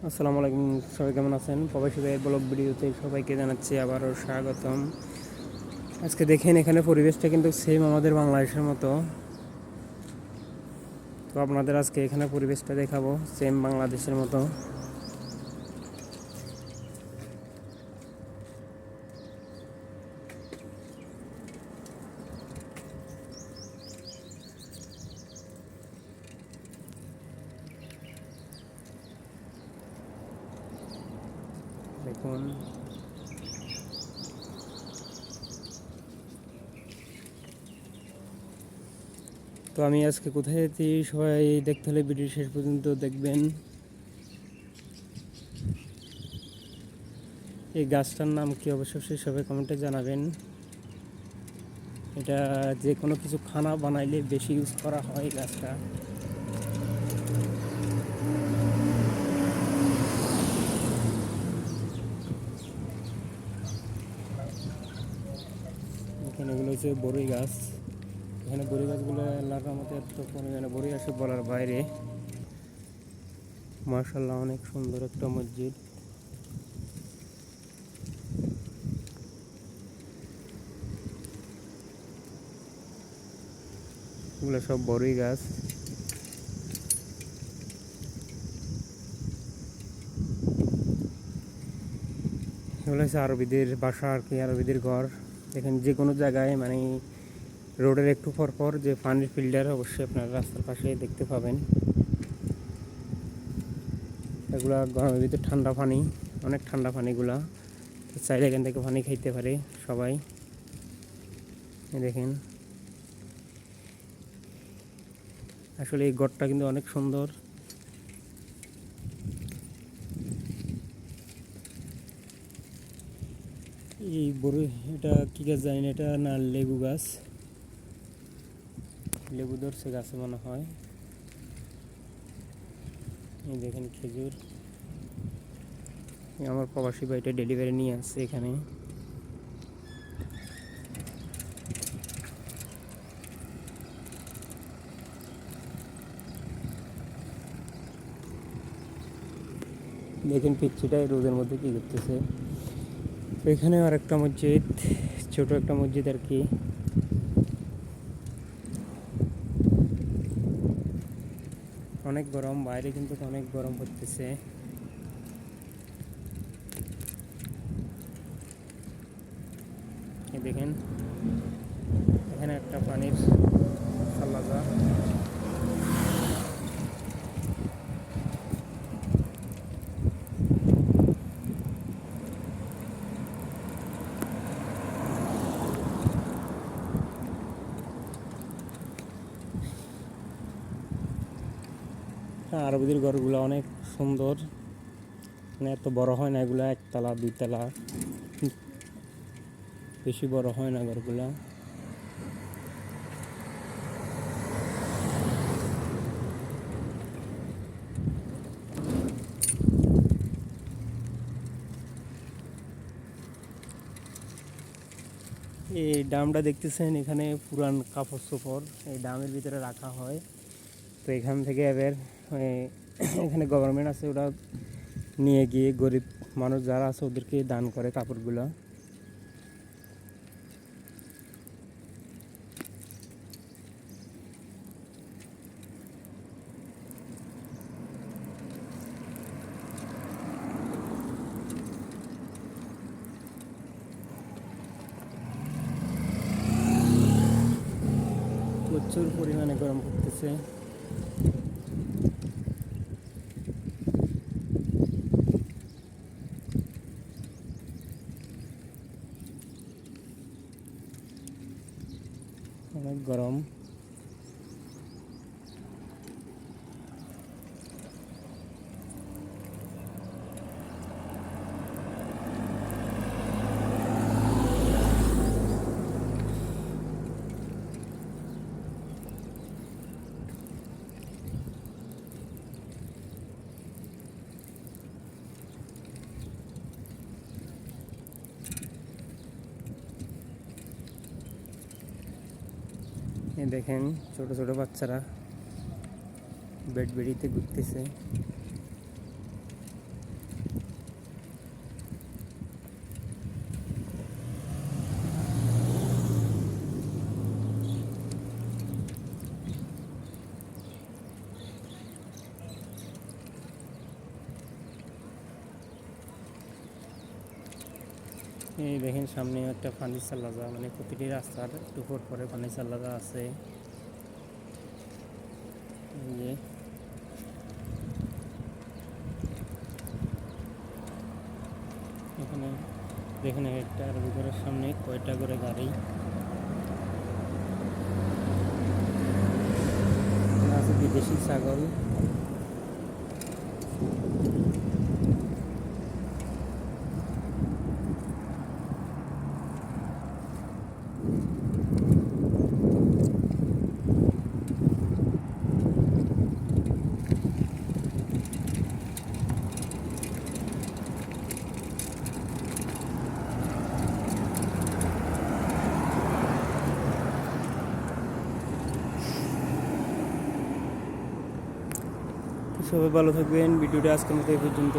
আসসালামু আলাইকুম, সবাই কেমন আছেন? প্রবাসী ভাইয়ের ব্লগ ভিডিওতে সবাইকে জানাচ্ছি আবারও স্বাগতম। আজকে দেখেন এখানে পরিবেশটা কিন্তু সেম আমাদের বাংলাদেশের মতো। তো আপনাদের আজকে এখানে পরিবেশটা দেখাবো সেম বাংলাদেশের মতো। দেখুন তো আমি আজকে কোথায় যাচ্ছি সবাই দেখতে হলে ভিডিও শেষ পর্যন্ত দেখবেন। এই গাছটার নাম কি অবশ্যই সবাই কমেন্টে জানাবেন। এটা যে কোনো কিছু খানা বানাইলে বেশি ইউজ করা হয় গাছটা। এখানে এগুলো হচ্ছে বড়ই গাছ। এখানে বড়ি গাছগুলো আল্লাহর রহমতে এত পরিমাণে বড়ি আসে বলার বাইরে। মাশাআল্লাহ, অনেক সুন্দর একটা মসজিদ। এগুলো সব বড়ই গাছ। এগুলো হচ্ছে আরবিদের বাসা আর কি, আরবিদের ঘর। এখানে যে কোনো জায়গায় মানে রোডের একটু পর পর যে পানির ফিল্টার অবশ্যই আপনার রাস্তার পাশে দেখতে পাবেন। এগুলা গরমের ভিতরে ঠান্ডা পানি, অনেক ঠান্ডা পানিগুলা। চাইলে এখান থেকে পানি খাইতে পারে সবাই। দেখেন আসলে এই ঘরটা কিন্তু অনেক সুন্দর। এই বড় এটা কি গাছ জানি না, এটা না লেবু গাছ, লেবু ধরছে গাছে মনে হয়। এই দেখেন খেজুর। আমার প্রবাসী ভাইটা ডেলিভারি নিয়ে আসছে এখানে। দেখেন পিচ্ছিটাই রোদের মধ্যে কি করতেছে। তো এখানে আর একটা মসজিদ, ছোট একটা মসজিদ আর কি। অনেক গরম বাইরে, কিন্তু অনেক গরম পড়তেছে। দেখেন এখানে একটা পানির সাল্লাজা। আরবিদের ঘরগুলো অনেক সুন্দর, মানে এত বড় হয় না, এগুলা একতলা দুইতলা, বেশি বড় হয় না ঘরগুলা। এই ডামটা দেখতেছেন, এখানে পুরান কাপড় চোপড় এই ডামের ভিতরে রাখা হয়। তো এখান থেকে এবার এখানে গভর্নমেন্ট আছে, ওরা নিয়ে গিয়ে গরিব মানুষ যারা আছে ওদেরকে দান করে কাপড়গুলো। প্রচুর পরিমাণে গরম পড়তেছে। অনেক গরম। এই দেখেন ছোট ছোট বাচ্চারা বেড বেড়িতে ঘুরতেছে। এই দেখেন সামনে একটা ফার্নিচার লাগা, মানে প্রতিটি রাস্তার একটু পরে ফার্নিচার লাগা আছে। এই যে এখানে দেখেন একটা ঘরের সামনে কয়টা করে গাড়ি আছে। বিদেশি ছাগল, সবাই ভালো থাকবেন। ভিডিওটা আজকের মতো এই পর্যন্ত।